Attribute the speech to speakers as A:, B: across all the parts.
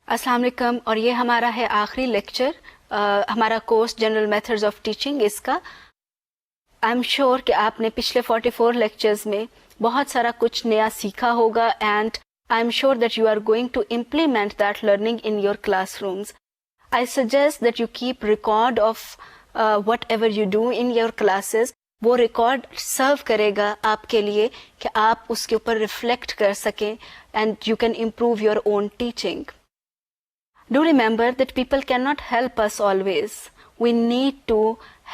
A: अस्सलाम वालेकुम। और ये हमारा है आखिरी लेक्चर हमारा course general methods of teaching इसका। आई एम श्योर कि आपने पिछले 44 लेक्चर्स में बहुत सारा कुछ नया सीखा होगा and I am sure that you are going to implement that learning in your classrooms. I suggest that you keep record of whatever you do in your classes. वो रिकॉर्ड सर्व करेगा आपके लिए कि आप उसके ऊपर reflect कर सकें and you can improve your own teaching. Do remember that people cannot help us always. We need to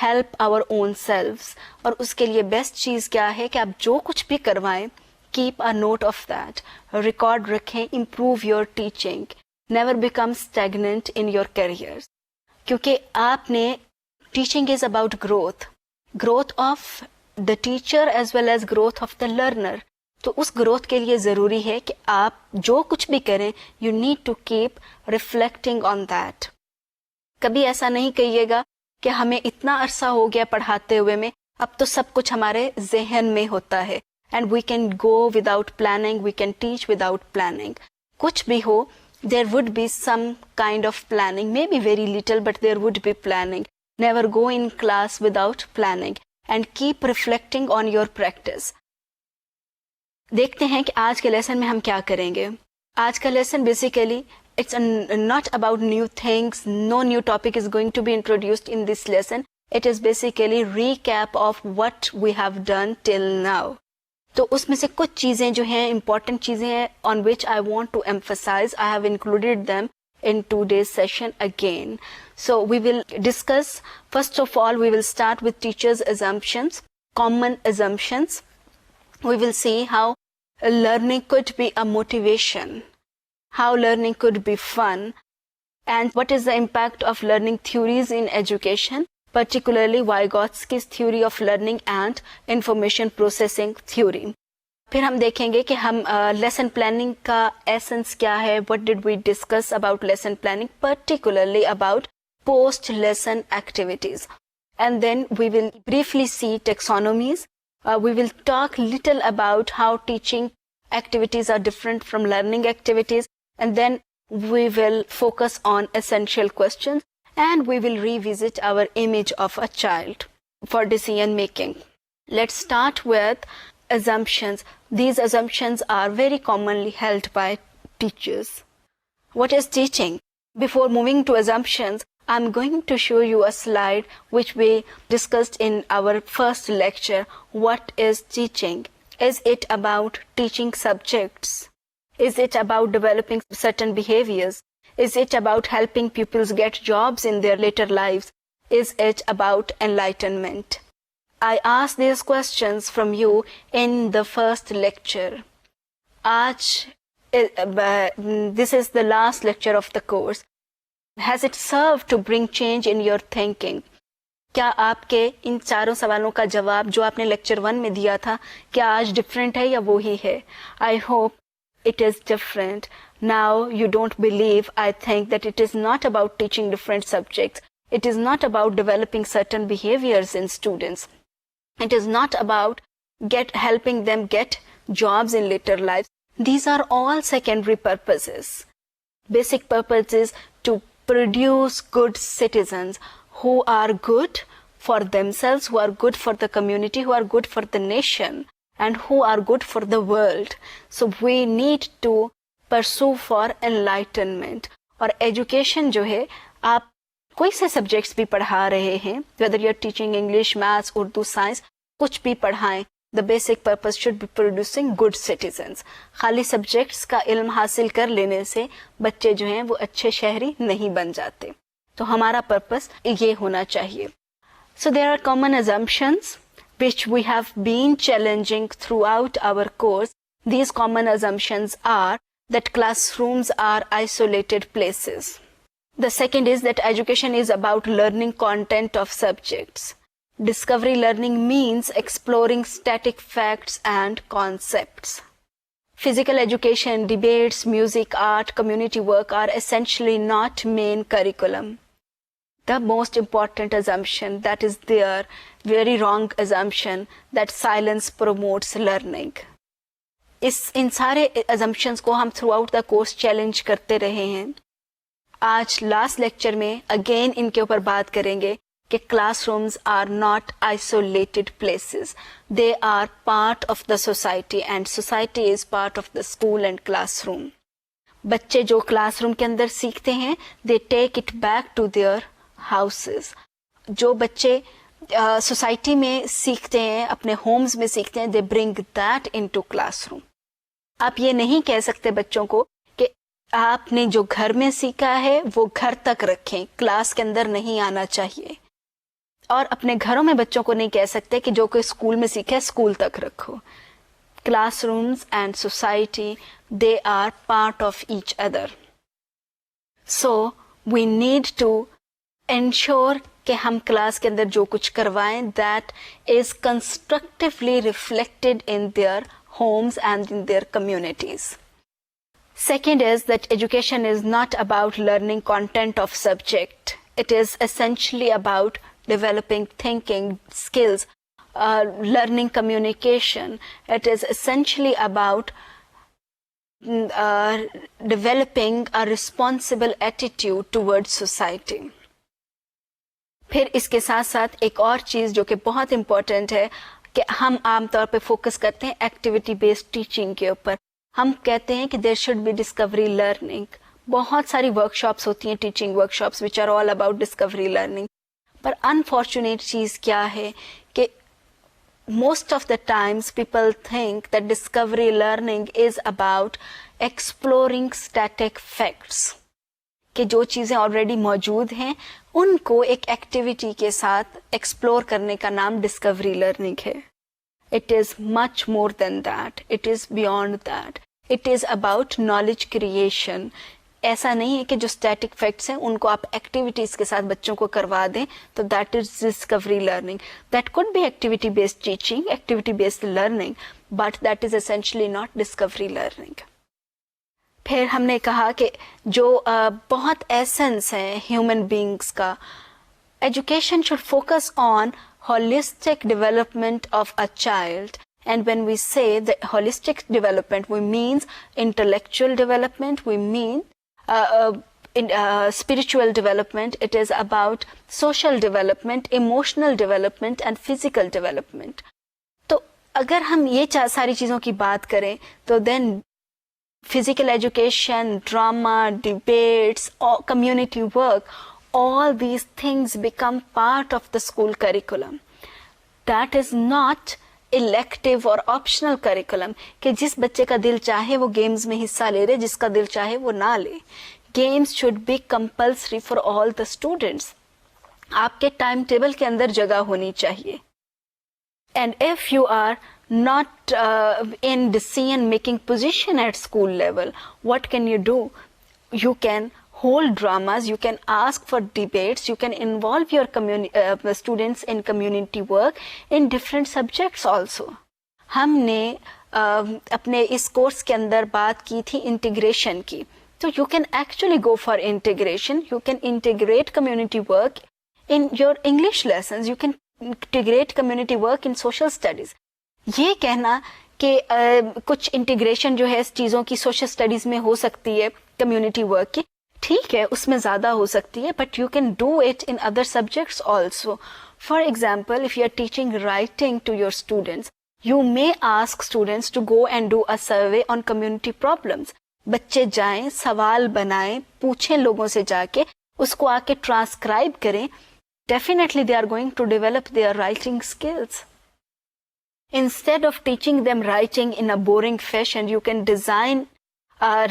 A: help our own selves. और उसके लिए बेस्ट चीज़ क्या है कि आप जो कुछ भी करवाएं, keep a note of that. Record रखें, improve your teaching. Never become stagnant in your careers. क्योंकि आपने teaching is about growth. Growth of the teacher as well as growth of the learner. तो उस ग्रोथ के लिए ज़रूरी है कि आप जो कुछ भी करें you need to keep reflecting on that. कभी ऐसा नहीं कहिएगा कि हमें इतना अरसा हो गया पढ़ाते हुए में, अब तो सब कुछ हमारे जहन में होता है and we can go without planning, we can teach without planning. कुछ भी हो there would be some kind of planning, may be very little but there would be planning. Never go in class without planning and keep reflecting on your practice. देखते हैं कि आज के lesson में हम क्या करेंगे। आज का lesson basically it's not about new things, no new topic is going to be introduced in this lesson. It is basically recap of what we have done till now. तो उसमें से कुछ चीज़ें जो हैं इंपॉर्टेंट चीज़ें हैं on which I want to emphasise, I have included them in today's session again. So we will discuss, first of all we will start with teachers' assumptions, common assumptions. We will see how learning could be a motivation, how learning could be fun, and what is the impact of learning theories in education, particularly Vygotsky's theory of learning and information processing theory. फिर हम देखेंगे कि हम lesson planning का essence क्या है, what did we discuss about lesson planning, particularly about post lesson activities, and then we will briefly see taxonomies. We will talk little about how teaching activities are different from learning activities, and then we will focus on essential questions and we will revisit our image of a child for decision making. Let's start with assumptions. These assumptions are very commonly held by teachers. What is teaching? Before moving to assumptions, I'm going to show you a slide which we discussed in our first lecture. What is teaching? Is it about teaching subjects? Is it about developing certain behaviors? Is it about helping pupils get jobs in their later lives? Is it about enlightenment? I asked these questions from you in the first lecture. This is the last lecture of the course. Has it served to bring change in your thinking? क्या आपके इन चारों सवालों का जवाब जो आपने lecture 1 में दिया था क्या आज डिफरेंट है या वो ही है? I hope it is different. Now you don't believe, I think, that it is not about teaching different subjects. It is not about developing certain behaviors in students. It is not about helping them get jobs in later lives. These are all secondary purposes. Basic purpose is to produce good citizens who are good for themselves, who are good for the community, who are good for the nation, and who are good for the world. So we need to pursue for enlightenment. और education जो है, आप कोई से subjects भी पढ़ा रहे हैं, whether you're teaching English, Maths, Urdu, Science, कुछ भी पढ़ाएं, the basic purpose should be producing good citizens. खाली subjects का इल्म हासिल कर लेने से बच्चे जो हैं वो अच्छे शहरी नहीं बन जाते. तो हमारा पर्पस ये होना चाहिए. So there are common assumptions which we have been challenging throughout our course. These common assumptions are that classrooms are isolated places. The second is that education is about learning content of subjects. Discovery learning means exploring static facts and concepts. Physical education, debates, music, art, community work are essentially not main curriculum. The most important assumption that is there, very wrong assumption, that silence promotes learning. इन सारे assumptions को हम throughout the course challenge करते रहे हैं. आज last lecture में again इनके ऊपर बात करेंगे कि classrooms are not isolated places, they are part of the society and society is part of the school and classroom. बच्चे जो क्लासरूम के अंदर सीखते हैं they take it back to their houses. जो बच्चे सोसाइटी में सीखते हैं, अपने होम्स में सीखते हैं, they bring that into classroom. आप ये नहीं कह सकते बच्चों को कि आपने जो घर में सीखा है वो घर तक रखें, क्लास के अंदर नहीं आना चाहिए। और अपने घरों में बच्चों को नहीं कह सकते कि जो कोई स्कूल में सीखा है स्कूल तक रखो। Classrooms and society they are part of each other. So we need to ensure कि हम क्लास के अंदर जो कुछ करवाएं that is constructively reflected in their homes and in their communities. Second is that education is not about learning content of subject. It is essentially about developing thinking skills, learning communication. It is essentially about developing a responsible attitude towards society. फिर इसके साथ साथ एक और चीज जो कि बहुत इंपॉर्टेंट है कि हम आमतौर पे फोकस करते हैं एक्टिविटी बेस्ड टीचिंग के ऊपर। हम कहते हैं कि there should be discovery learning. बहुत सारी वर्कशॉप्स होती हैं, teaching workshops which are all about discovery learning. पर अनफॉर्चुनेट चीज क्या है कि most of the times people think that discovery learning is about exploring static facts, कि जो चीजें ऑलरेडी मौजूद हैं उनको एक एक्टिविटी के साथ एक्सप्लोर करने का नाम डिस्कवरी लर्निंग है। It is much more than that, it is beyond that, it is about knowledge creation. ऐसा नहीं है कि जो स्टैटिक फैक्ट्स हैं उनको आप एक्टिविटीज के साथ बच्चों को करवा दें तो that is discovery learning. That could be activity based teaching, activity based learning, but that is essentially not discovery learning. फिर हमने कहा कि जो बहुत एसेंस है ह्यूमन बीइंग्स का, education should focus on holistic development of a child. And when we say the holistic development we means intellectual development, we mean spiritual development, it is about social development, emotional development and physical development. तो अगर हम ये सारी चीज़ों की बात करें तो then physical education, drama, debates, or community work, all these things become part of the school curriculum. That is not elective और ऑप्शनल करिकुलम कि जिस बच्चे का दिल चाहे वो गेम्स में हिस्सा ले रहे, जिसका दिल चाहे वो ना ले। Games should be compulsory for all the students. आपके टाइम टेबल के अंदर जगह होनी चाहिए। And if you are not in decision making position at school level, what can you do? You can hold dramas, you can ask for debates, you can involve your students in community work in different subjects also. हमने अपने इस course के अंदर बात की थी integration की, तो you can actually go for integration. You can integrate community work in your English lessons, you can integrate community work in social studies. ये कहना कि कुछ इंटीग्रेशन जो है चीज़ों की सोशल स्टडीज़ में हो सकती है, कम्युनिटी वर्क की, ठीक है, उसमें ज़्यादा हो सकती है, but you can do it in other subjects also. For example, if you are teaching writing to your students, you may ask students to go and do a survey on community problems. बच्चे जाएं, सवाल बनाएं, पूछें लोगों से जाके, उसको आके ट्रांसक्राइब करें. Definitely they are going to develop their writing skills. Instead of teaching them writing in a boring fashion, you can design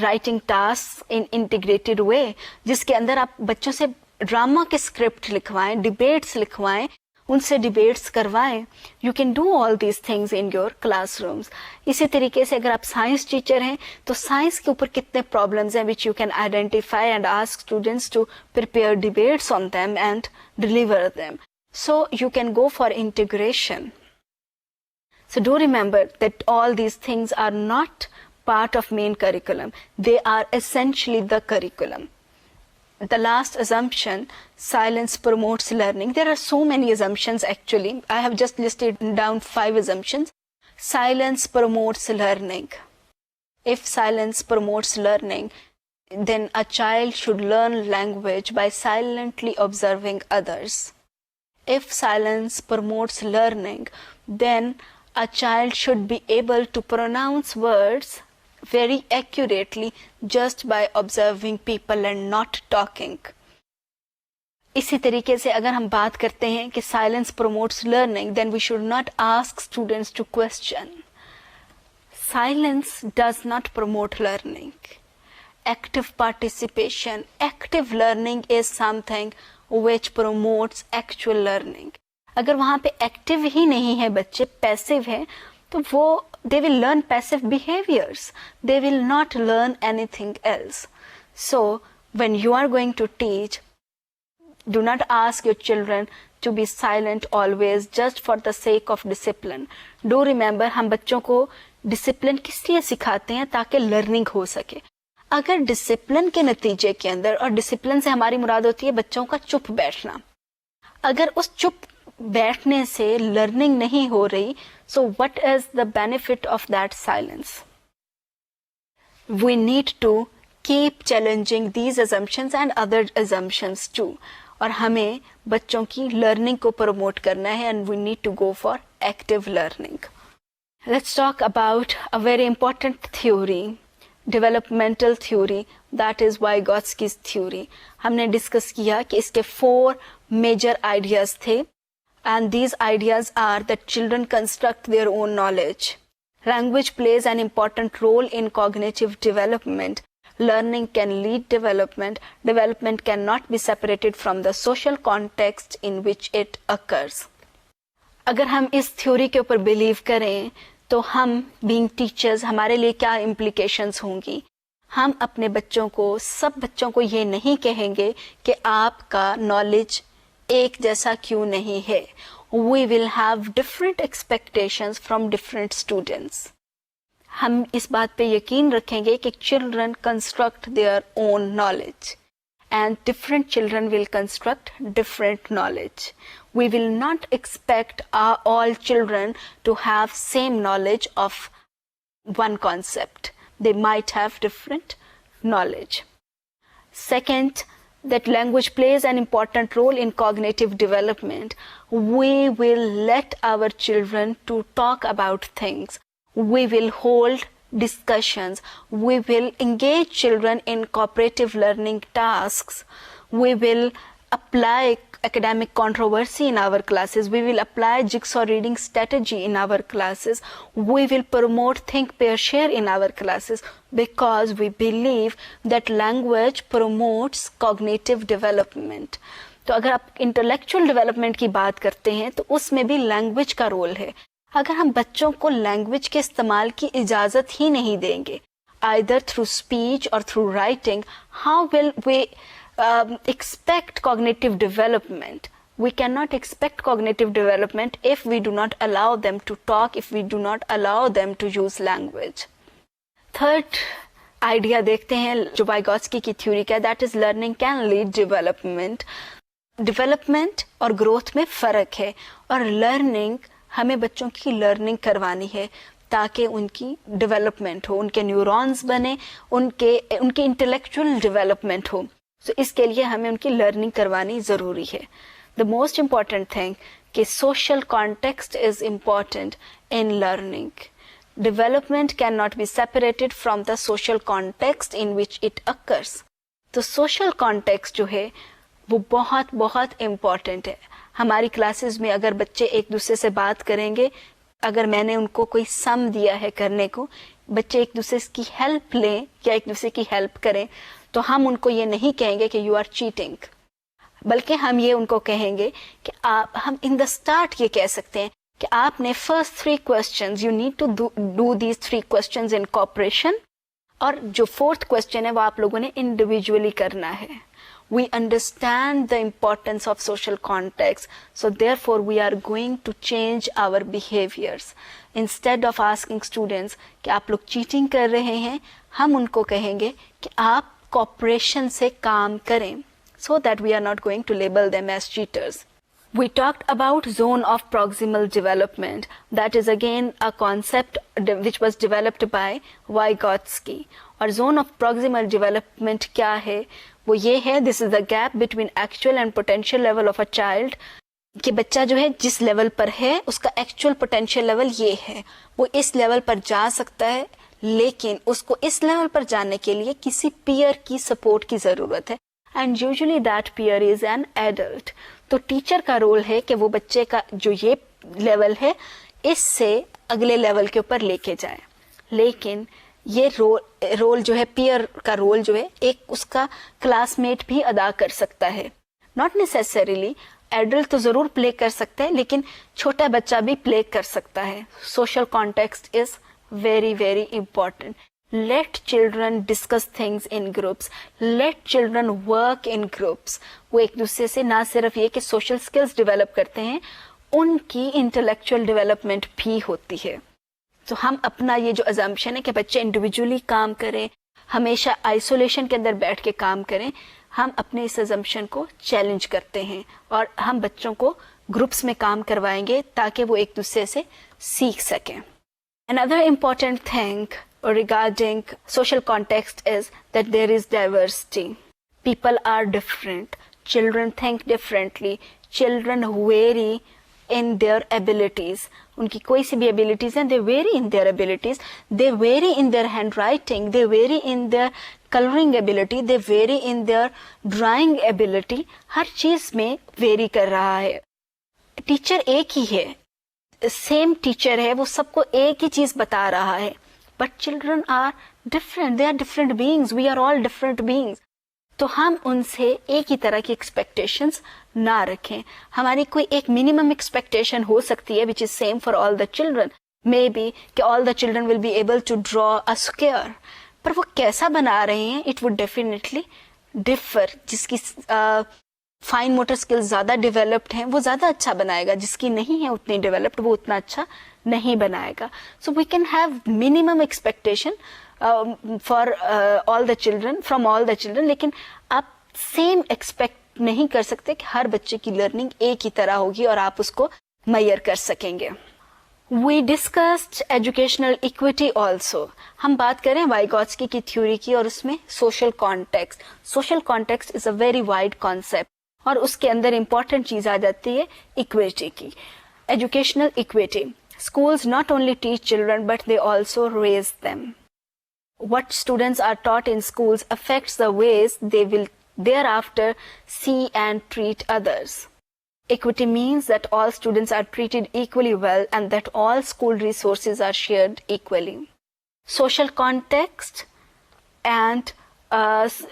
A: writing tasks in integrated way, जिसके अंदर आप बच्चों से ड्रामा के स्क्रिप्ट लिखवाएं, डिबेट्स लिखवाएं, उनसे डिबेट्स करवाएं. You can do all these things in your classrooms. इसी तरीके से अगर आप साइंस टीचर हैं तो साइंस के ऊपर कितने प्रॉब्लम्स हैं which you can identify and ask students to prepare debates on them and deliver them. So you can go for integration. So do remember that all these things are not part of main curriculum. They are essentially the curriculum. The last assumption, silence promotes learning. There are so many assumptions actually. I have just listed down 5 assumptions. Silence promotes learning. If silence promotes learning, then a child should learn language by silently observing others. If silence promotes learning, then a child should be able to pronounce words very accurately just by observing people and not talking. इसी तरीके से अगर हम बात करते हैं कि silence promotes learning, then we should not ask students to question. Silence does not promote learning. Active participation, active learning is something which promotes actual learning. अगर वहाँ पे एक्टिव ही नहीं है बच्चे, पैसिव है, तो वो they will learn passive behaviors. They will not learn anything else. So when you are going to teach, do not ask your children to be silent always just for the sake of discipline. Do remember, हम बच्चों को discipline किस लिए सिखाते हैं? ताकि learning हो सके. अगर डिसिप्लिन के नतीजे के अंदर, और डिसिप्लिन से हमारी मुराद होती है बच्चों का चुप बैठना, अगर उस चुप बैठने से लर्निंग नहीं हो रही, so what is the benefit of that silence? We need to keep challenging these assumptions and other assumptions too. और हमें बच्चों की लर्निंग को प्रमोट करना है, and we need to go for active learning. Let's talk about a very important theory, developmental theory, that is Vygotsky's theory. हमने discuss किया कि इसके 4 major ideas थे, and these ideas are that children construct their own knowledge. Language plays an important role in cognitive development. Learning can lead development. Development cannot be separated from the social context in which it occurs. अगर हम इस theory के ऊपर believe करें तो हम being teachers, हमारे लिए क्या इम्प्लीकेशंस होंगी? हम अपने बच्चों को, सब बच्चों को ये नहीं कहेंगे कि आपका नॉलेज एक जैसा क्यों नहीं है. We will have different expectations from different students. हम इस बात पे यकीन रखेंगे कि children construct their own knowledge and different children will construct different knowledge. We will not expect all children to have same knowledge of one concept. They might have different knowledge. Second, that language plays an important role in cognitive development. We will let our children to talk about things. We will hold discussions. We will engage children in cooperative learning tasks. We will apply academic controversy in our classes. We will apply jigsaw reading strategy in our classes. We will promote think, pair, share in our classes because we believe that language promotes cognitive development. तो अगर आप intellectual development की बात करते हैं तो उसमें भी language का रोल है. अगर हम बच्चों को language के इस्तेमाल की इजाज़त ही नहीं देंगे, either through speech or through writing, how will we expect cognitive development? We cannot expect cognitive development if we do not allow them to talk, if we do not allow them to use language. Third idea देखते हैं जो Vygotsky की theory का, that is learning can lead development. Development और growth में फ़र्क है, और learning, हमें बच्चों की learning करवानी है ताकि उनकी development हो, उनके न्यूरॉन्स बने, उनकी intellectual development हो. So इसके लिए हमें उनकी लर्निंग करवानी ज़रूरी है. The most important thing कि social context is important in learning. Development cannot be separated from the social context in which it occurs. तो social context जो है वो बहुत बहुत important है. हमारी क्लासेस में अगर बच्चे एक दूसरे से बात करेंगे, अगर मैंने उनको कोई सम दिया है करने को, बच्चे एक दूसरे की हेल्प लें या एक दूसरे की हेल्प करें, तो हम उनको ये नहीं कहेंगे कि यू आर चीटिंग, बल्कि हम ये उनको कहेंगे कि हम इन द स्टार्ट ये कह सकते हैं कि आपने first 3 questions, you need to do these 3 questions in cooperation, और जो 4th क्वेश्चन है वो आप लोगों ने इंडिविजुअली करना है. We understand the importance of social context, so therefore we are going to change our behaviors. Instead of asking students कि आप लोग चीटिंग कर रहे हैं, हम उनको कहेंगे कि आप कॉपरेशन से काम करें, so that we are not going to label them as cheaters. We talked about zone of proximal development. That is again a concept which was developed by Vygotsky. और zone of proximal development क्या है? वो ये है, this is the gap between actual and potential level of a child. कि बच्चा जो है जिस लेवल पर है उसका एक्चुअल पोटेंशियल लेवल ये है, वो इस लेवल पर जा सकता है, लेकिन उसको इस लेवल पर जाने के लिए किसी पीयर की सपोर्ट की जरूरत है, and usually that peer is an adult. तो टीचर का रोल है कि वो बच्चे का जो ये लेवल है इससे अगले लेवल के ऊपर लेके जाए. लेकिन ये रोल जो है, पीयर का रोल जो है, एक उसका क्लासमेट भी अदा कर सकता है. नॉट नेसेसरीली एडल्ट तो जरूर प्ले कर सकता है, लेकिन छोटा बच्चा भी प्ले कर सकता है. Social context is very very important. Let children discuss things in groups. Let children work in groups. वो एक दूसरे से ना सिर्फ ये कि सोशल स्किल्स डेवलप करते हैं, उनकी इंटेलेक्चुअल डेवलपमेंट भी होती है. तो हम अपना ये जो अजम्पशन है कि बच्चे इंडिविजुअली काम करें, हमेशा आइसोलेशन के अंदर बैठ के काम करें, हम अपने इस अजम्पशन को चैलेंज करते हैं और हम बच्चों को ग्रुप्स में काम करवाएंगे ताकि वो एक दूसरे से सीख सकें. Another important thing regarding social context is that there is diversity. People are different. Children think differently. Children vary in their abilities. उनकी कोई सी भी abilities हैं, they vary in their abilities. They vary in their handwriting. They vary in their coloring ability. They vary in their drawing ability. हर चीज में vary कर रहा है. Teacher एक ही है, सेम टीचर है, वो सबको एक ही चीज बता रहा है, but children are different. They are different beings. We are all different beings. तो हम उनसे एक ही तरह की एक्सपेक्टेशंस ना रखें. हमारी कोई एक मिनिमम एक्सपेक्टेशन हो सकती है which is same for all the children. May be कि all the children will be able to draw a square, पर वो कैसा बना रहे हैं इट वुड डेफिनेटली डिफर. जिसकी फाइन मोटर स्किल्स ज्यादा डेवलप्ड हैं वो ज्यादा अच्छा बनाएगा, जिसकी नहीं है उतनी डेवलप्ड वो उतना अच्छा नहीं बनाएगा. So we can have minimum expectation for all the children, from all the children, लेकिन आप सेम एक्सपेक्ट नहीं कर सकते कि हर बच्चे की लर्निंग एक ही तरह होगी और आप उसको मेजर कर सकेंगे. We discussed educational equity also. हम बात करें वाइगोत्स्की की थ्योरी की और उसमें social context. Social context is a very wide concept और उसके अंदर important चीज आ जाती है equity की. Educational equity. Schools not only teach children but they also raise them. What students are taught in schools affects the ways they will thereafter see and treat others. Equity means that all students are treated equally well and that all school resources are shared equally. Social context and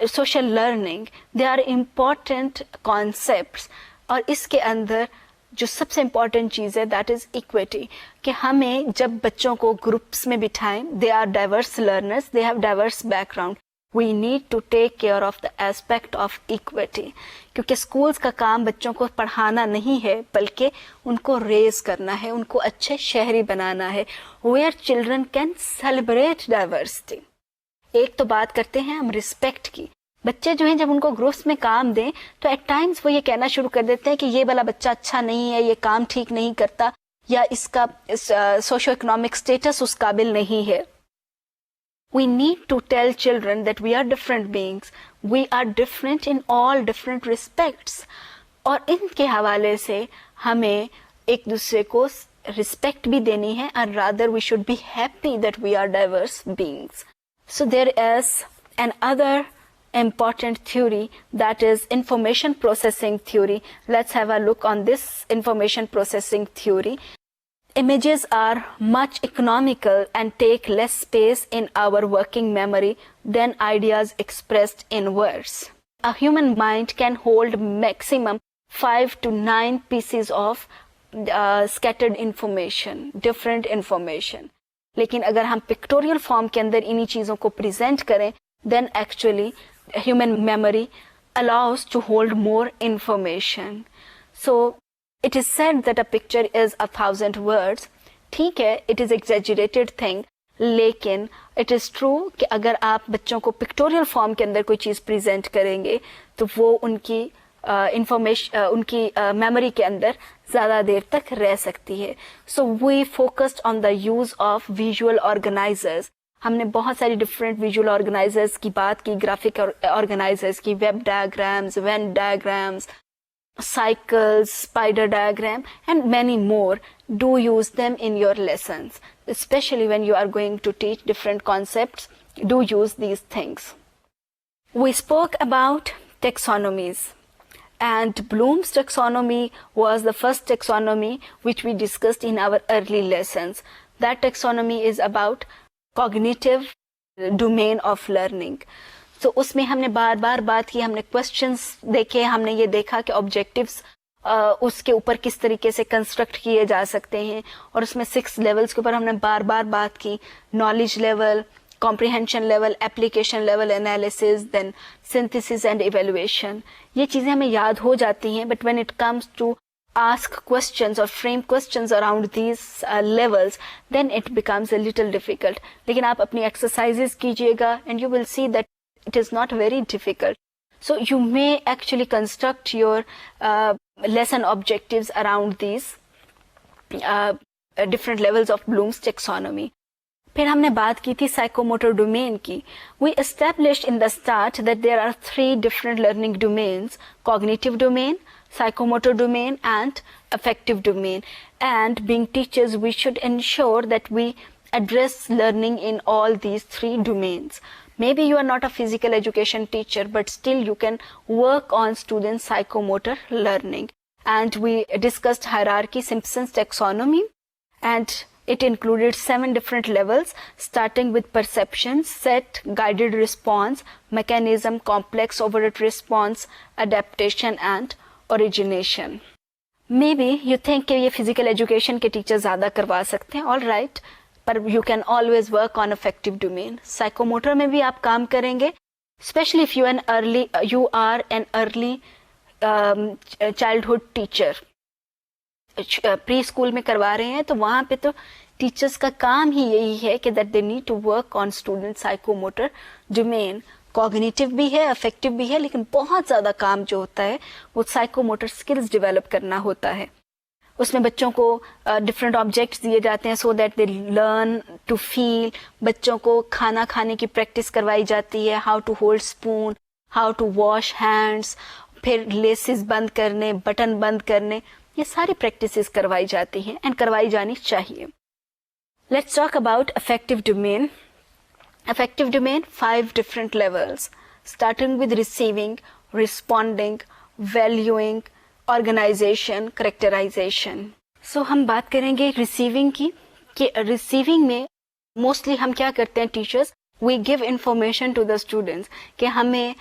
A: social learning, they are important concepts. और इसके अंदर जो सबसे important चीज़ है that is equity. कि हमें जब बच्चों को ग्रुप्स में बिठाएं, they are diverse learners, they have diverse background. We need to take care of the aspect of equity. क्योंकि स्कूल्स का काम बच्चों को पढ़ाना नहीं है बल्कि उनको रेज करना है, उनको अच्छे शहरी बनाना है, where children can celebrate diversity. एक तो बात करते हैं हम रिस्पेक्ट की. बच्चे जो हैं जब उनको ग्रुप्स में काम दें तो एट टाइम्स वो ये कहना शुरू कर देते हैं कि ये वाला बच्चा अच्छा नहीं है, ये काम ठीक नहीं करता, या इसका सोशो इकोनॉमिक स्टेटस उस काबिल नहीं है. We need to tell children that we are different beings. We are different in all different respects. और इनके हवाले से हमें एक दूसरे को रिस्पेक्ट भी देनी है और rather we should be happy that we are diverse beings. So there is another important theory that is information processing theory. Let's have a look on this information processing theory. Images are much economical and take less space in our working memory than ideas expressed in words. A human mind can hold maximum 5 to 9 pieces of scattered information, different information. लेकिन अगर हम pictorial form के अंदर इन्हीं चीज़ों को present करें, then actually human memory allows to hold more information. So it is said that a picture is 1,000 words. ठीक है, it is exaggerated thing, लेकिन it is true कि अगर आप बच्चों को पिक्टोरियल फॉर्म के अंदर कोई चीज़ प्रेजेंट करेंगे तो वो उनकी इंफॉर्मेशन उनकी मेमोरी के अंदर ज़्यादा देर तक रह सकती है. So we focused on the use of visual organisers. हमने बहुत सारी डिफरेंट विजुअल ऑर्गेनाइजर्स की बात की, ग्राफिक ऑर्गेनाइजर्स की, web diagrams, Venn diagrams, cycles, spider diagram, and many more. Do use them in your lessons, especially when you are going to teach different concepts. Do use these things. We spoke about taxonomies, and Bloom's taxonomy was the first taxonomy which we discussed in our early lessons. That taxonomy is about cognitive domain of learning. तो उसमें हमने बार बार बात की, हमने questions देखे, हमने ये देखा कि ऑब्जेक्टिव्स उसके ऊपर किस तरीके से कंस्ट्रक्ट किए जा सकते हैं, और उसमें 6 लेवल्स के ऊपर हमने बार बार बात की. Knowledge level, comprehension level, application level, analysis, then synthesis and evaluation. ये चीज़ें हमें याद हो जाती हैं, but when it comes to ask questions or frame questions around these levels, then it becomes a little difficult. लेकिन आप अपनी exercises कीजिएगा and you will see that it is not very difficult. So you may actually construct your lesson objectives around these different levels of Bloom's taxonomy. फिर हमने बात की थी psychomotor domain की. We established in the start that there are 3 different learning domains: cognitive domain, psychomotor domain, and affective domain. And being teachers, we should ensure that we address learning in all these 3 domains. Maybe you are not a physical education teacher, but still you can work on students' psychomotor learning. And we discussed hierarchy, Simpson's taxonomy, and it included 7 different levels, starting with perception, set, guided response, mechanism, complex overt response, adaptation, and origination. Maybe you think कि ये physical education के teacher ज़्यादा करवा सकते हैं, all right, पर you can always work on affective domain. Psychomotor में भी आप काम करेंगे, especially if you are an early childhood teacher. Pre school में करवा रहे हैं, तो वहाँ पे तो टीचर्स का काम ही यही है कि that they need to work on student psychomotor domain. Cognitive भी है, अफेक्टिव भी है, लेकिन बहुत ज़्यादा काम जो होता है वो साइकोमोटर स्किल्स डेवलप करना होता है. उसमें बच्चों को डिफरेंट ऑब्जेक्ट्स दिए जाते हैं so that they learn to feel. बच्चों को खाना खाने की प्रैक्टिस करवाई जाती है, how to hold spoon, how to wash hands, फिर लेसेस बंद करने, बटन बंद करने, ये सारी प्रैक्टिसेस करवाई जाती हैं एंड करवाई जानी चाहिए. Let's talk about affective domain. Affective domain, 5 different levels, starting with receiving, responding, valuing, organization, characterization. So हम बात करेंगे receiving की, कि receiving में mostly हम क्या करते हैं teachers, we give information to the students कि हमें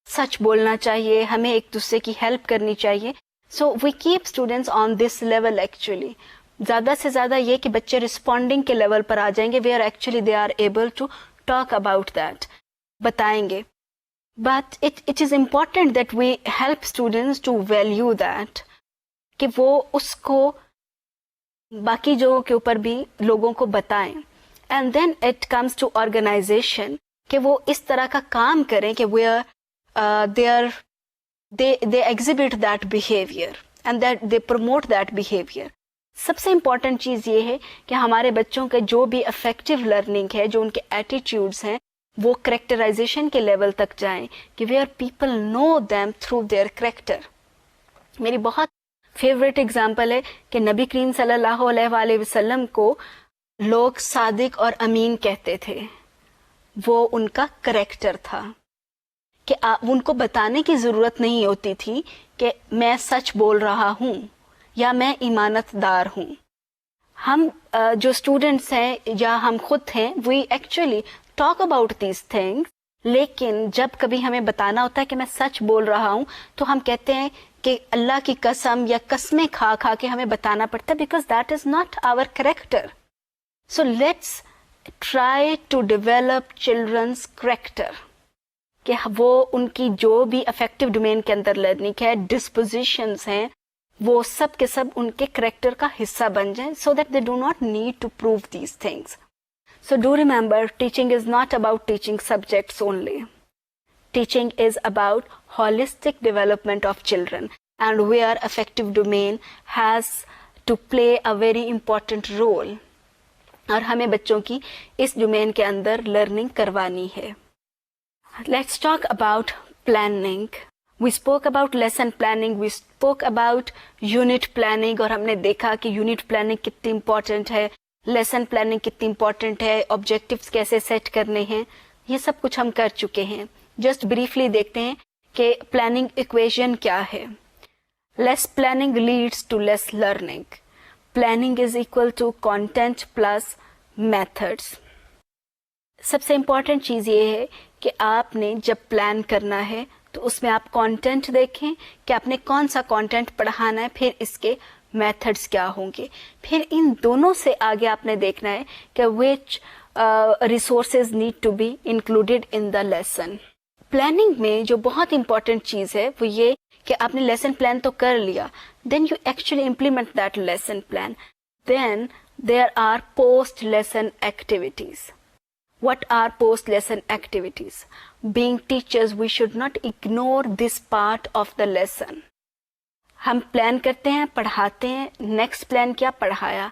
A: सच बोलना चाहिए, हमें एक दूसरे की help करनी चाहिए. So we keep students on this level actually. ज़्यादा से ज़्यादा ये कि बच्चे रिस्पॉन्डिंग के लेवल पर आ जाएंगे, where actually they are able to talk about that, बताएंगे. But it is important that we help students to value that, कि वो उसको बाकी जगहों के ऊपर भी लोगों को बताएं. And then it comes to organisation, कि वो इस तरह का काम करें कि where they exhibit that behavior and that they promote that behavior. सबसे इम्पॉर्टेंट चीज़ ये है कि हमारे बच्चों के जो भी अफेक्टिव लर्निंग है, जो उनके एटीट्यूड्स हैं, वो करेक्टराइजेशन के लेवल तक जाएं, कि where people know them through their character. मेरी बहुत फेवरेट एग्जांपल है कि नबी करीम सल्लल्लाहु अलैहि वसल्लम को लोग सादिक और अमीन कहते थे. वो उनका करेक्टर था, कि उनको बताने की ज़रूरत नहीं होती थी कि मैं सच बोल रहा हूँ या मैं ईमानतदार हूँ. हम जो स्टूडेंट्स हैं या हम खुद हैं, we actually talk about these things, लेकिन जब कभी हमें बताना होता है कि मैं सच बोल रहा हूँ, तो हम कहते हैं कि अल्लाह की कसम या कस्में खा खा के हमें बताना पड़ता है, because that is not our character. So let's try to develop children's character, कि वो उनकी जो भी अफेक्टिव डोमेन के अंदर लर्निंग है, डिस्पोजिशंस हैं, वो सब के सब उनके करेक्टर का हिस्सा बन जाएं, so that they do not need to prove these things. So do remember, teaching is not about teaching subjects only. Teaching is about holistic development of children, and where affective domain has to play a very important role. और हमें बच्चों की इस domain के अंदर learning करवानी है. Let's talk about planning. We spoke about lesson planning, we spoke about unit planning, और हमने देखा कि यूनिट प्लानिंग कितनी इम्पोर्टेंट है, लेसन प्लानिंग कितनी इम्पोर्टेंट है, ऑब्जेक्टिव्स कैसे सेट करने हैं, ये सब कुछ हम कर चुके हैं. जस्ट ब्रीफली देखते हैं कि प्लानिंग इक्वेशन क्या है. Less planning leads to less learning. Planning is equal to content plus methods. सबसे इम्पॉर्टेंट चीज़ ये है कि आपने जब प्लान करना है तो उसमें आप कंटेंट देखें कि आपने कौन सा कंटेंट पढ़ाना है, फिर इसके मेथड्स क्या होंगे, फिर इन दोनों से आगे आपने देखना है कि which resources need to be included in the lesson. Planning में जो बहुत इंपॉर्टेंट चीज़ है वो ये कि आपने लेसन प्लान तो कर लिया, then you actually implement that lesson plan. Then there are post lesson activities. What are post lesson activities? Being teachers, we should not ignore this part of the lesson. हम plan करते हैं, पढ़ाते हैं, next plan क्या पढ़ाया,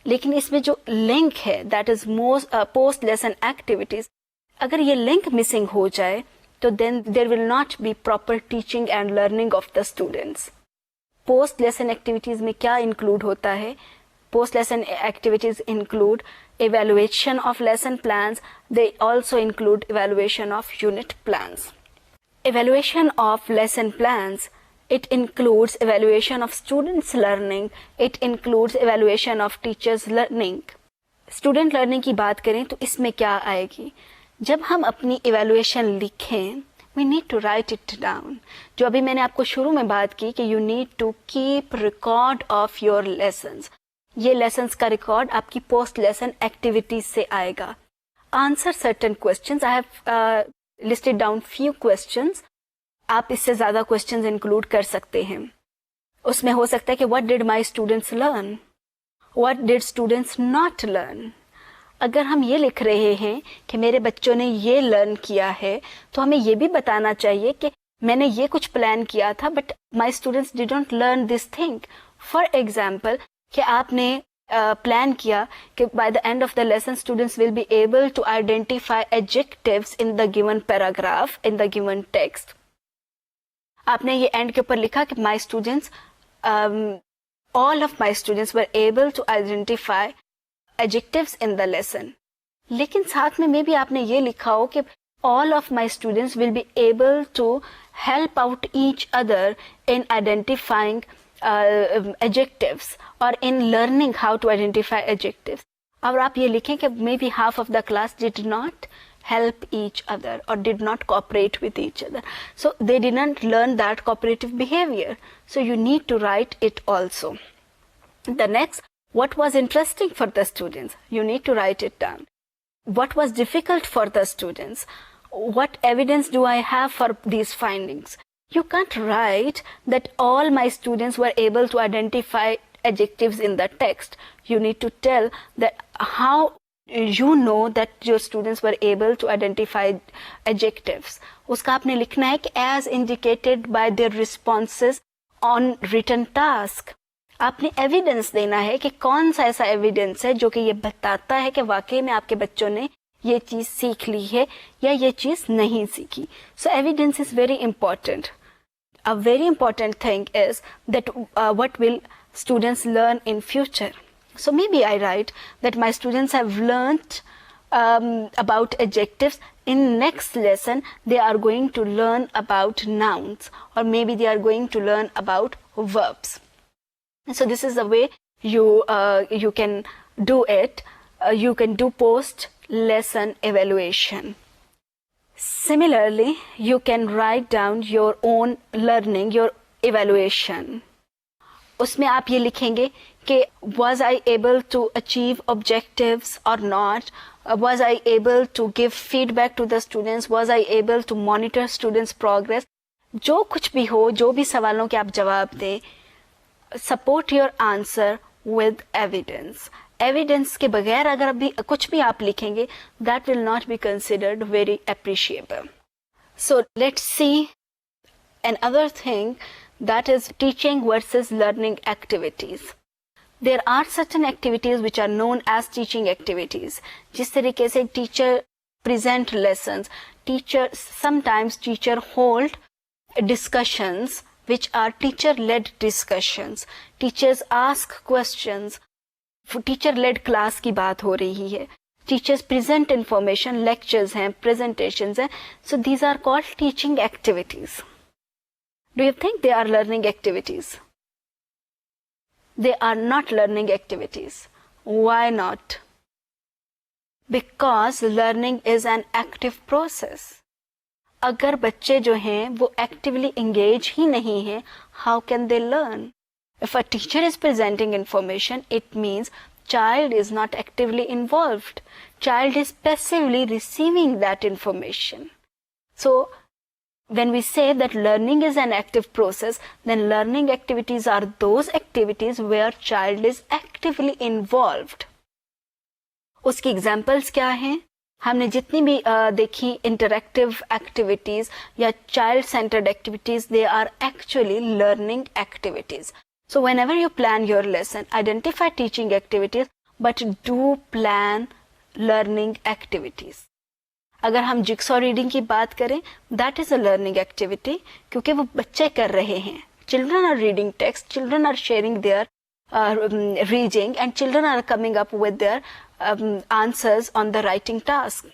A: लेकिन इसमें जो लिंक है that is post lesson activities, अगर ये लिंक मिसिंग हो जाए तो then there will not be proper teaching and learning of the students. Post lesson activities में क्या इंक्लूड होता है? Post lesson activities include evaluation of lesson plans. They also include evaluation of unit plans. Evaluation of lesson plans, it includes evaluation of students learning. It includes evaluation of teachers learning. Student learning की बात करें तो इसमें क्या आएगी? जब हम अपनी evaluation लिखें, we need to write it down. जो अभी मैंने आपको शुरू में बात की कि you need to keep record of your lessons. ये लेसन्स का रिकॉर्ड आपकी पोस्ट लेसन एक्टिविटीज से आएगा. Answer certain questions. I have listed down few questions. आप इससे ज्यादा क्वेश्चंस इंक्लूड कर सकते हैं. उसमें हो सकता है कि what did my students learn, what did students not learn. अगर हम ये लिख रहे हैं कि मेरे बच्चों ने ये लर्न किया है, तो हमें ये भी बताना चाहिए कि मैंने ये कुछ प्लान किया था but my students didn't learn this thing. For example, कि आपने प्लान किया कि by the end of the lesson students will be able to identify adjectives in the given paragraph in the given text. आपने ये end के ऊपर लिखा कि my students, all of my students were able to identify adjectives in the lesson. लेकिन साथ में मे भी आपने ये लिखा हो कि all of my students will be able to help out each other in identifying adjectives or in learning how to identify adjectives. और आप ये लिखें कि maybe half of the class did not help each other or did not cooperate with each other. So they didn't learn that cooperative behavior. So you need to write it also. The next, what was interesting for the students? You need to write it down. What was difficult for the students? What evidence do I have for these findings? You can't write that all my students were able to identify adjectives in the text. You need to tell that how you know that your students were able to identify adjectives. उसका आपने लिखना है कि as indicated by their responses on written task. आपने evidence देना है कि कौन सा ऐसा एविडेंस है जो कि ये बताता है कि वाकई में आपके बच्चों ने ये चीज़ सीख ली है या ये चीज़ नहीं सीखी. So evidence is very important. A very important thing is that what will students learn in future. So maybe I write that my students have learnt about adjectives. In next lesson they are going to learn about nouns, or maybe they are going to learn about verbs. So this is the way you can do it. You can do post lesson evaluation. Similarly, you can write down your own learning, your evaluation. उसमें आप ये लिखेंगे कि was I able to achieve objectives or not? Was I able to give feedback to the students? Was I able to monitor students' progress? जो कुछ भी हो, जो भी सवालों के आप जवाब दें, support your answer with evidence. Evidence के बगैर अगर अभी कुछ भी आप लिखेंगे, that will not be considered very appreciable. So let's see another thing, that is teaching versus learning activities. There are certain activities which are known as teaching activities. जिस तरीके से teacher present lessons, sometimes teacher hold discussions which are teacher-led discussions. Teachers ask questions. Teacher-led class की बात हो रही है. Teachers present information, lectures हैं, presentations हैं. So these are called teaching activities. Do you think they are learning activities? They are not learning activities. Why not? Because learning is an active process. अगर बच्चे जो हैं वो actively engage ही नहीं हैं, how can they learn? If a teacher is presenting information, it means child is not actively involved. Child is passively receiving that information. So when we say that learning is an active process, then learning activities are those activities where child is actively involved. उसकी examples क्या हैं? हमने जितनी भी देखी interactive activities या child centred activities, they are actually learning activities. So whenever you plan your lesson, identify teaching activities but do plan learning activities. अगर हम जिक्सॉ रीडिंग की बात करें, that is a learning activity, क्योंकि वो बच्चे कर रहे हैं. Children are reading text, children are sharing their reading, and children are coming up with their answers on the writing task.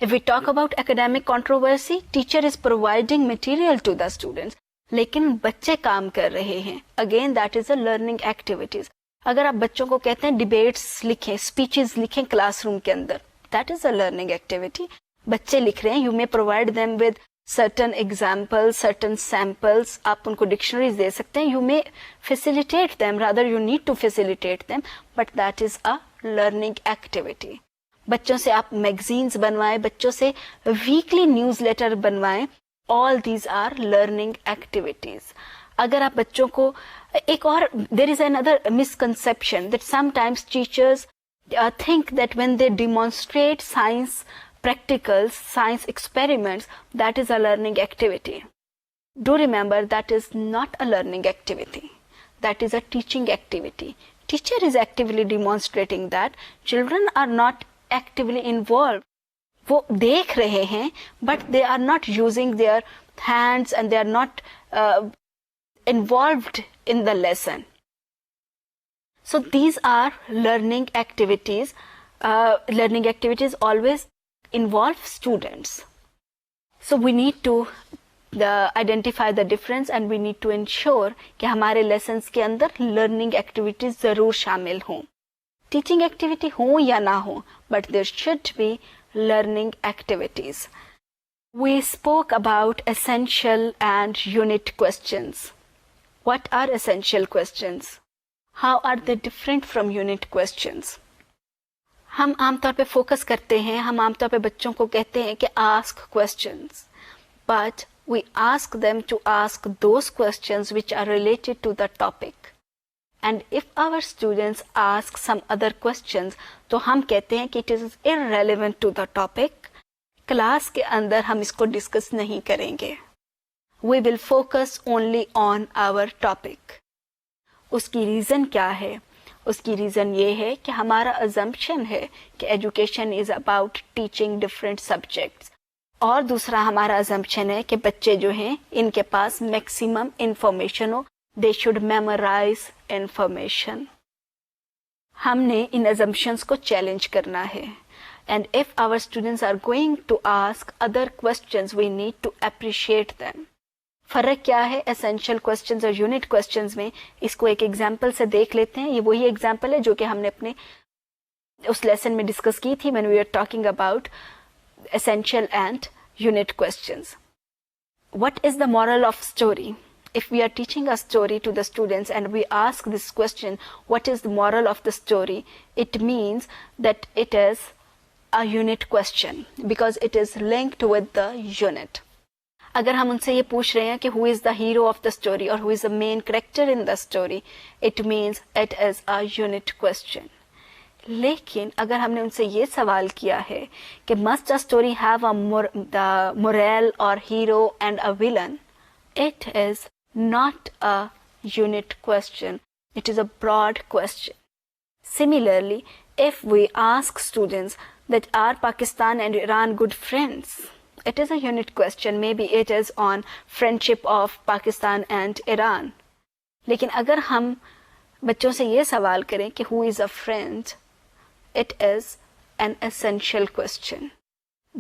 A: If we talk about academic controversy, teacher is providing material to the students, लेकिन बच्चे काम कर रहे हैं. Again, that is a learning activities. अगर आप बच्चों को कहते हैं डिबेट्स लिखें, स्पीचेस लिखें क्लासरूम के अंदर, that is a learning activity. बच्चे लिख रहे हैं, you may provide them with certain examples, certain samples. आप उनको डिक्शनरीज दे सकते हैं. You may facilitate them, rather you need to facilitate them, but that is a learning activity. बच्चों से आप मैगजीन्स बनवाएं, बच्चों से वीकली न्यूज़लेटर बनवाएं. All these are learning activities. अगर आप बच्चों को एक और, there is another misconception that sometimes teachers think that when they demonstrate science practicals, science experiments, that is a learning activity. Do remember, that is not a learning activity. That is a teaching activity. Teacher is actively demonstrating that. Children are not actively involved. वो देख रहे हैं, but they are not using their hands and they are not involved in the lesson. So these are learning activities. Learning activities always involve students. So we need to identify the difference and we need to ensure कि हमारे lessons के अंदर learning activities ज़रूर शामिल हों. Teaching activity हो या ना हो, but there should be learning activities. We spoke about essential and unit questions. What are essential questions? How are they different from unit questions? हम आमतौर पे फोकस करते हैं, हम आमतौर पे बच्चों को कहते हैं कि ask questions, but we ask them to ask those questions which are related to the topic. And if our students ask some other questions, तो हम कहते हैं कि it is irrelevant to the topic. Class के अंदर हम इसको discuss नहीं करेंगे. We will focus only on our topic. उसकी रीज़न क्या है? उसकी रीज़न ये है कि हमारा अजम्पशन है कि education is about teaching different subjects. और दूसरा हमारा अजम्पशन है कि बच्चे जो हैं इनके पास मैक्सिमम इंफॉर्मेशन हो, दे शुड मेमोराइज इंफॉर्मेशन. हमने इन अजम्पशंस को चैलेंज करना है. And if our students are going to ask other questions, we need to appreciate them. फ़र्क क्या है एसेंशियल क्वेश्चंस और यूनिट क्वेश्चंस में? इसको एक एग्जांपल से देख लेते हैं. ये वही एग्जांपल है जो कि हमने अपने उस लेसन में डिस्कस की थी when we are talking about essential and unit questions. What is the moral of story? If we are teaching a story to the students and we ask this question, what is the moral of the story? It means that it is a unit question because it is linked with the unit. अगर हम उनसे ये पूछ रहे हैं कि who is the hero of the story or who is the main character in the story, it means it is a unit question. लेकिन अगर हमने उनसे ये सवाल किया है कि must a story have a moral और hero and a villain, it is not a unit question, it is a broad question. Similarly, if we ask students that are Pakistan and Iran good friends, it is a unit question, maybe it is on friendship of Pakistan and Iran. लेकिन अगर हम बच्चों से ये सवाल करें कि who is a friend, it is an essential question.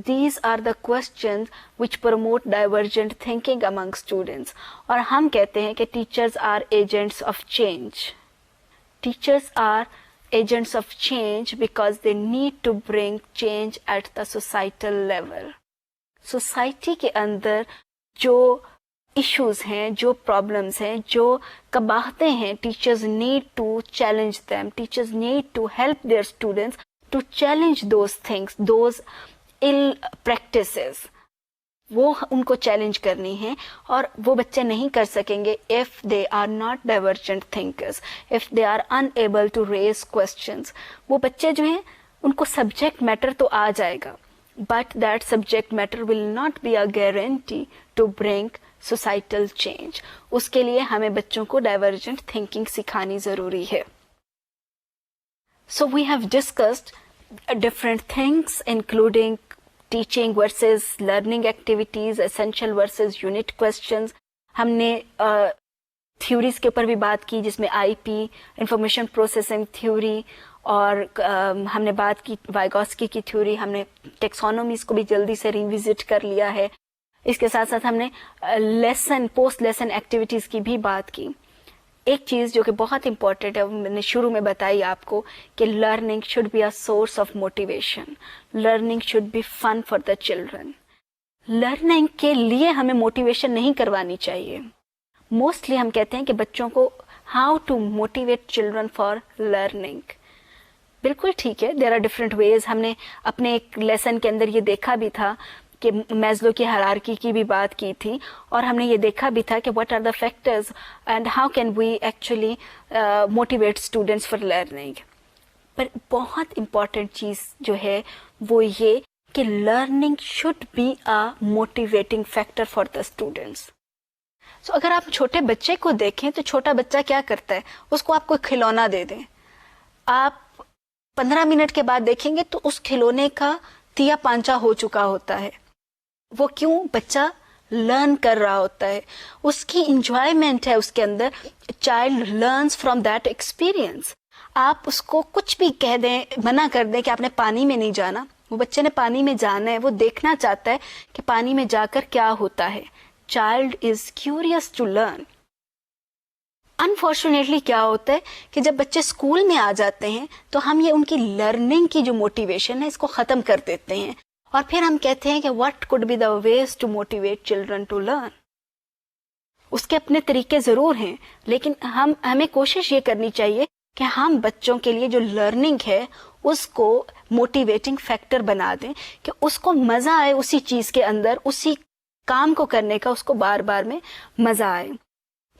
A: These are the questions which promote divergent thinking among students. और हम कहते हैं कि teachers are agents of change. Teachers are agents of change because they need to bring change at the societal level. Society के अंदर जो issues हैं, जो problems हैं, जो कबाहतें हैं, teachers need to challenge them. Teachers need to help their students to challenge those things, those ill practices. वो उनको चैलेंज करनी है और वो बच्चे नहीं कर सकेंगे if they are not divergent thinkers, if they are unable to raise questions. वो बच्चे जो हैं उनको सब्जेक्ट मैटर तो आ जाएगा, but that subject matter will not be a guarantee to bring societal change. उसके लिए हमें बच्चों को divergent thinking सिखानी ज़रूरी है. So we have discussed different things including teaching versus learning activities, essential versus unit questions. हमने theories के ऊपर भी बात की जिसमें IP, information processing theory, और हमने बात की वाइगोस्की की थ्योरी, हमने टेक्सोनोमीज को भी जल्दी से रिविजिट कर लिया है. इसके साथ साथ हमने लेसन, पोस्ट लेसन एक्टिविटीज़ की भी बात की. एक चीज़ जो कि बहुत इंपॉर्टेंट है, मैंने शुरू में बताई आपको कि learning should be a source of motivation, learning should be fun for the children. Learning के लिए हमें मोटिवेशन नहीं करवानी चाहिए. मोस्टली हम कहते हैं कि बच्चों को how to motivate children for learning. बिल्कुल ठीक है, देयर आर डिफरेंट वेज. हमने अपने एक लेसन के अंदर ये देखा भी था कि मैस्लो की हायरार्की की भी बात की थी, और हमने ये देखा भी था कि what are the factors and how can we actually motivate students for learning. पर बहुत इम्पॉर्टेंट चीज़ जो है वो ये कि learning should be a motivating factor for the students. So अगर आप छोटे बच्चे को देखें तो छोटा बच्चा क्या करता है, उसको आप कोई खिलौना दे दें, आप 15 मिनट के बाद देखेंगे तो उस खिलौने का तिया पांचा हो चुका होता है. वो क्यों? बच्चा लर्न कर रहा होता है, उसकी इंजॉयमेंट है उसके अंदर. Child learns from that experience. आप उसको कुछ भी कह दें, मना कर दें कि आपने पानी में नहीं जाना, वो बच्चे ने पानी में जाना है, वो देखना चाहता है कि पानी में जाकर क्या होता है. Child is curious to learn. Unfortunately क्या होता है कि जब बच्चे स्कूल में आ जाते हैं तो हम ये उनकी लर्निंग की जो मोटिवेशन है इसको ख़त्म कर देते हैं, और फिर हम कहते हैं कि what could be the ways to motivate children to learn. उसके अपने तरीके ज़रूर हैं, लेकिन हमें कोशिश ये करनी चाहिए कि हम बच्चों के लिए जो लर्निंग है उसको मोटिवेटिंग फैक्टर बना दें, कि उसको मज़ा आए उसी चीज़ के अंदर, उसी काम को करने का उसको बार बार में मज़ा आए.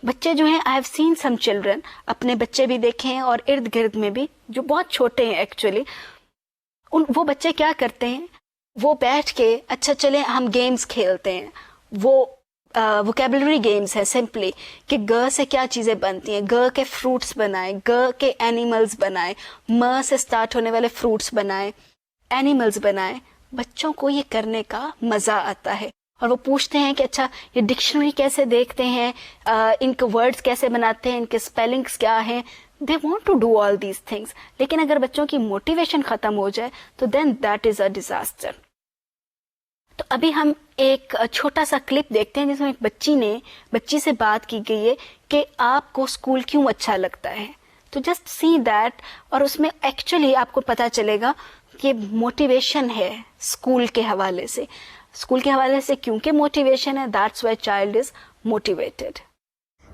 A: बच्चे जो हैं, I have seen some children, अपने बच्चे भी देखे हैं और इर्द गिर्द में भी जो बहुत छोटे हैं एक्चुअली, वो बच्चे क्या करते हैं, वो बैठ के अच्छा चले हम गेम्स खेलते हैं. वो वोकेबलरी गेम्स है सिंपली कि ग से क्या चीज़ें बनती हैं, ग के फ्रूट्स बनाए, ग के एनिमल्स बनाए, म से स्टार्ट होने वाले फ्रूट्स बनाए, एनिमल्स बनाए. बच्चों को ये करने का मज़ा आता है और वो पूछते हैं कि अच्छा ये डिक्शनरी कैसे देखते हैं, इनके वर्ड्स कैसे बनाते हैं, इनके स्पेलिंग्स क्या हैं. They want to do all these things. लेकिन अगर बच्चों की मोटिवेशन ख़त्म हो जाए तो then that is a disaster. तो अभी हम एक छोटा सा क्लिप देखते हैं जिसमें एक बच्ची से बात की गई है कि आपको स्कूल क्यों अच्छा लगता है. तो जस्ट सी दैट, और उसमें एक्चुअली आपको पता चलेगा कि मोटिवेशन है स्कूल के हवाले से. स्कूल के हवाले से क्योंकि मोटिवेशन है, that's why child is motivated.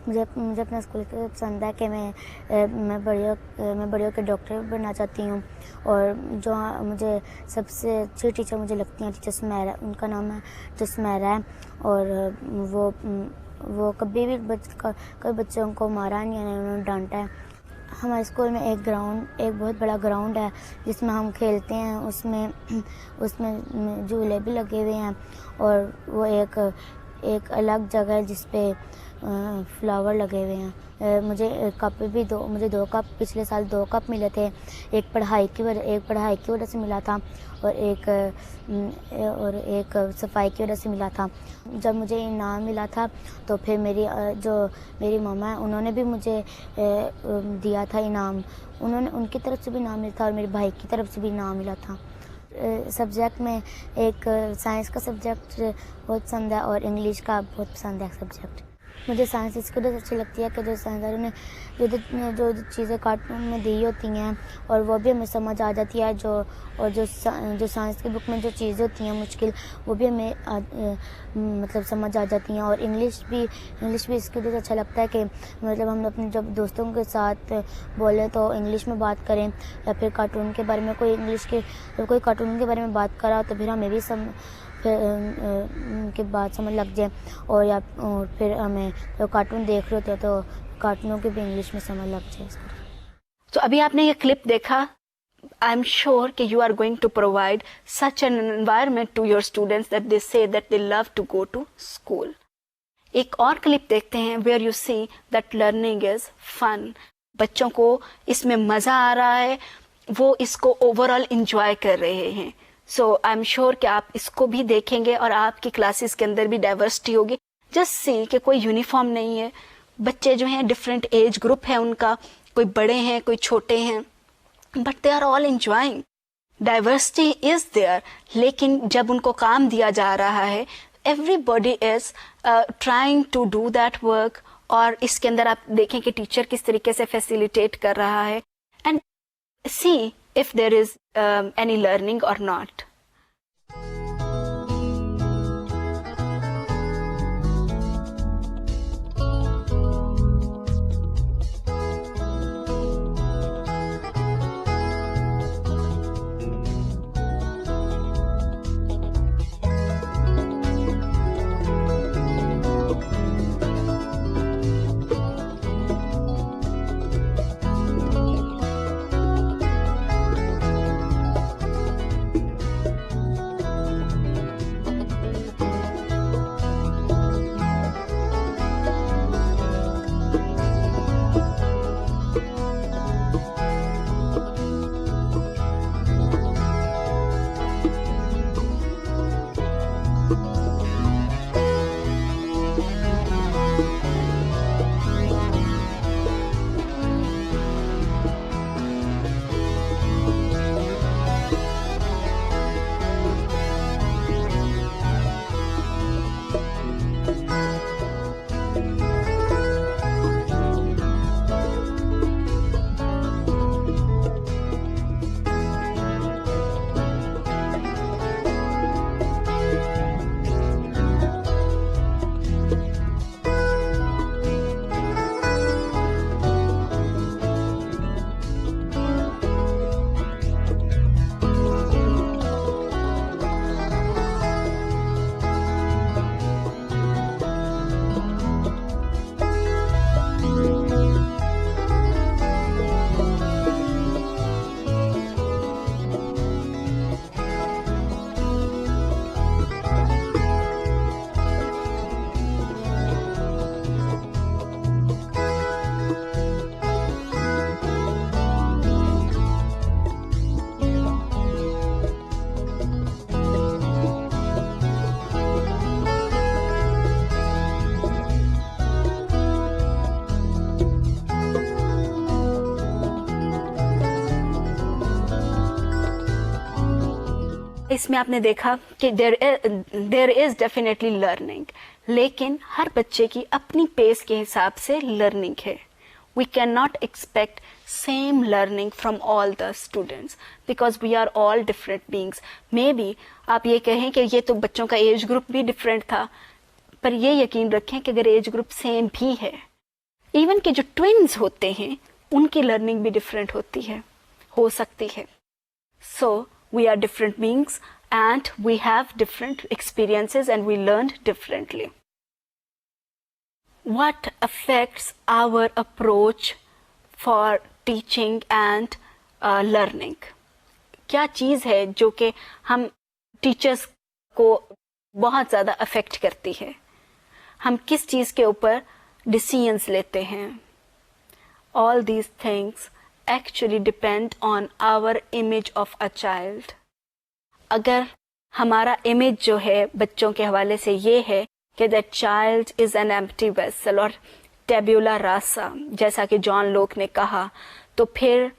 B: मुझे अपना स्कूल पसंद है कि मैं बड़ी होकर डॉक्टर बनना चाहती हूँ. और जो मुझे सबसे अच्छी टीचर मुझे लगती हैं टीचर सुमेरा, उनका नाम है टीचर सुमेरा है. और वो कभी भी कभी बच्चों को मारा नहीं है, उन्होंने डांटा है. हमारे स्कूल में एक बहुत बड़ा ग्राउंड है जिसमें हम खेलते हैं। उसमें झूले भी लगे हुए हैं और वो एक अलग जगह है जिस पे फ्लावर लगे हुए हैं। मुझे दो कप पिछले साल 2 कप मिले थे। एक पढ़ाई की वजह से मिला था और एक सफाई की वजह से मिला था। जब मुझे इनाम मिला था तो फिर मेरी मामा है उन्होंने भी मुझे दिया था इनाम। उनकी तरफ से भी इनाम मिला था और मेरे भाई की तरफ से भी इनाम मिला था। सब्जेक्ट में एक साइंस का सब्जेक्ट बहुत पसंद है और इंग्लिश का बहुत पसंद है सब्जेक्ट। मुझे साइंस इसको बहुत अच्छी लगती है कि जो साइंसदानों ने जो चीज़ें कार्टून में दी होती हैं और वो भी हमें समझ आ जाती है। जो साइंस की बुक में जो चीज़ें होती हैं मुश्किल, वो भी हमें मतलब समझ आ जाती हैं। और इंग्लिश भी इसको बहुत अच्छा लगता है कि मतलब हम अपने जब दोस्तों के साथ बोलें तो इंग्लिश में बात करें, या फिर कार्टून के बारे में कोई कार्टून के बारे में बात करा तो फिर हमें भी के बाद समझ लग जाए। और फिर हमें तो कार्टून देख रहे होते हैं तो कार्टूनों के भी इंग्लिश में समझ लग जाए।
A: तो अभी आपने ये क्लिप देखा। आई एम श्योर कि you are going to provide such an environment to your students that they say that they love to go to school. एक और क्लिप देखते हैं where you see that learning is fun. बच्चों को इसमें मजा आ रहा है, वो इसको ओवरऑल इंजॉय कर रहे हैं। सो आई एम श्योर कि आप इसको भी देखेंगे और आपकी क्लासेस के अंदर भी डाइवर्सिटी होगी। जस्ट सी कि कोई यूनिफॉर्म नहीं है, बच्चे जो हैं डिफरेंट एज ग्रुप है उनका, कोई बड़े हैं कोई छोटे हैं, but they are all enjoying. Diversity is there, लेकिन जब उनको काम दिया जा रहा है everybody is trying to do that work. और इसके अंदर आप देखें कि टीचर किस तरीके से फैसिलिटेट कर रहा है and see if there is any learning or not. इसमें आपने देखा कि देयर इज डेफिनेटली लर्निंग, लेकिन हर बच्चे की अपनी पेस के हिसाब से लर्निंग है। We cannot expect same learning from all the students because we are all different beings. Maybe आप ये कहें कि ये तो बच्चों का एज ग्रुप भी डिफरेंट था, पर ये यकीन रखें कि अगर एज ग्रुप सेम भी है, इवन के जो ट्विन्स होते हैं उनकी लर्निंग भी डिफरेंट होती है, हो सकती है। So we are different beings and we have different experiences and we learned differently. What affects our approach for teaching and learning? क्या चीज़ है जो कि हम टीचर्स को बहुत ज़्यादा अफेक्ट करती है? हम किस चीज़ के ऊपर डिसीजंस लेते हैं? All these things actually depend on our image of a child. अगर हमारा इमेज जो है बच्चों के हवाले से ये है कि that child is an empty vessel और टेब्यूला रासा, जैसा कि जॉन लोक ने कहा, तो फिर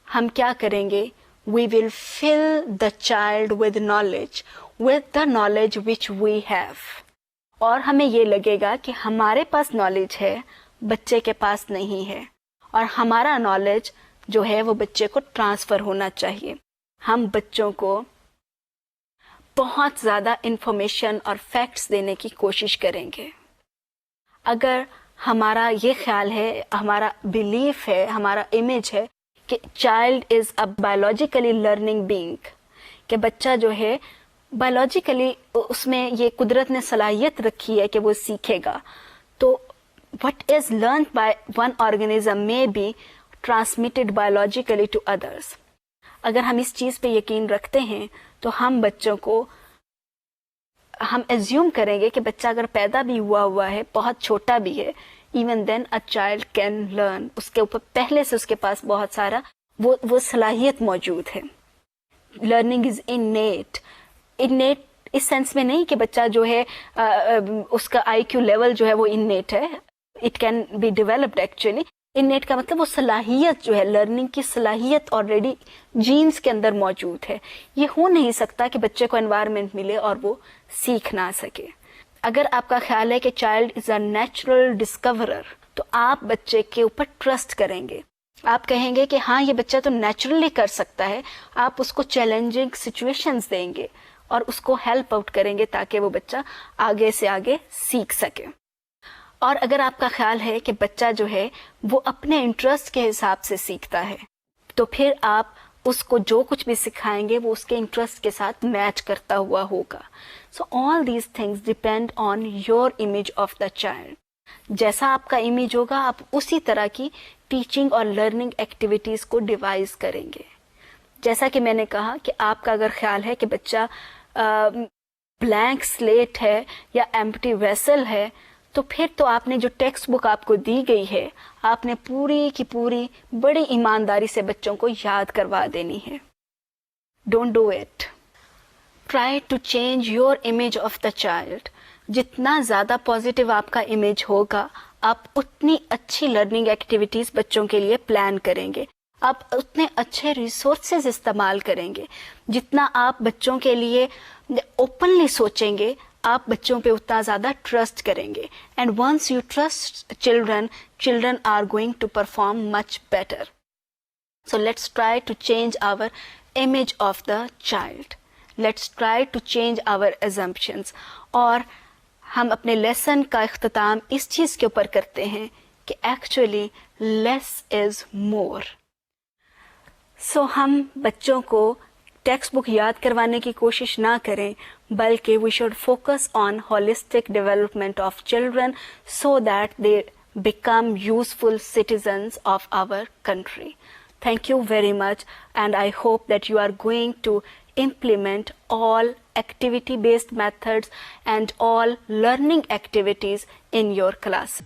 A: हम क्या करेंगे? We will fill the child with the knowledge which we have. और हमें ये लगेगा कि हमारे पास नॉलेज है, बच्चे के पास नहीं है, और हमारा नॉलेज जो है वो बच्चे को ट्रांसफ़र होना चाहिए. हम बच्चों को बहुत ज़्यादा इंफॉर्मेशन और फैक्ट्स देने की कोशिश करेंगे. अगर हमारा ये ख्याल है, हमारा बिलीफ है, हमारा इमेज है कि child is a biologically learning being, कि बच्चा जो है बायोलॉजिकली उसमें ये कुदरत ने सलाहियत रखी है कि वो सीखेगा, तो what is learn by one organism may be transmitted biologically to others. अगर हम इस चीज़ पे यकीन रखते हैं तो हम बच्चों को हम एज्यूम करेंगे कि बच्चा अगर पैदा भी हुआ है, बहुत छोटा भी है, even then a child can learn. उसके ऊपर पहले से उसके पास बहुत सारा वो सलाहियत मौजूद है. लर्निंग इज इनेट इस सेंस में नहीं कि बच्चा जो है उसका IQ लेवल जो है वो इनेट है. It can be developed actually. इनेट का मतलब वो सलाहियत जो है, लर्निंग की सलाहियत ऑलरेडी जीन्स के अंदर मौजूद है. ये हो नहीं सकता कि बच्चे को एनवायरनमेंट मिले और वो सीख ना सके. अगर आपका ख्याल है कि child is a natural discoverer, तो आप बच्चे के ऊपर ट्रस्ट करेंगे. आप कहेंगे कि हाँ, ये बच्चा तो नेचुरली कर सकता है. आप उसको चैलेंजिंग सिचुएशंस देंगे और उसको हेल्प आउट करेंगे ताकि वो बच्चा आगे से आगे सीख सके. और अगर आपका ख्याल है कि बच्चा जो है वो अपने इंटरेस्ट के हिसाब से सीखता है, तो फिर आप उसको जो कुछ भी सिखाएंगे वो उसके इंटरेस्ट के साथ मैच करता हुआ होगा. So all these things depend on your image of the child. जैसा आपका इमेज होगा, आप उसी तरह की टीचिंग और लर्निंग एक्टिविटीज़ को डिवाइस करेंगे. जैसा कि मैंने कहा कि आपका अगर ख्याल है कि बच्चा ब्लैंक स्लेट है या एम्प्टी वेसल है, तो फिर तो आपने जो टेक्स्ट बुक आपको दी गई है, आपने पूरी की पूरी बड़ी ईमानदारी से बच्चों को याद करवा देनी है. Don't do it. Try to change your image of the child. जितना ज़्यादा पॉजिटिव आपका इमेज होगा, आप उतनी अच्छी लर्निंग एक्टिविटीज़ बच्चों के लिए प्लान करेंगे. आप उतने अच्छे रिसोर्सेज इस्तेमाल करेंगे. जितना आप बच्चों के लिए ओपनली सोचेंगे, आप बच्चों पे उतना ज़्यादा ट्रस्ट करेंगे. And once you trust children are going to perform much better. So let's try to change our image of the child. Let's try to change our assumptions. और हम अपने लेसन का इख्तिताम इस चीज़ के ऊपर करते हैं कि एक्चुअली लेस इज़ मोर. सो हम बच्चों को टेक्स्ट बुक याद करवाने की कोशिश ना करें, बल्कि we should focus on holistic development of children so that they become useful citizens of our country. Thank you very much, and I hope that you are going to implement all activity-based methods and all learning activities in your class.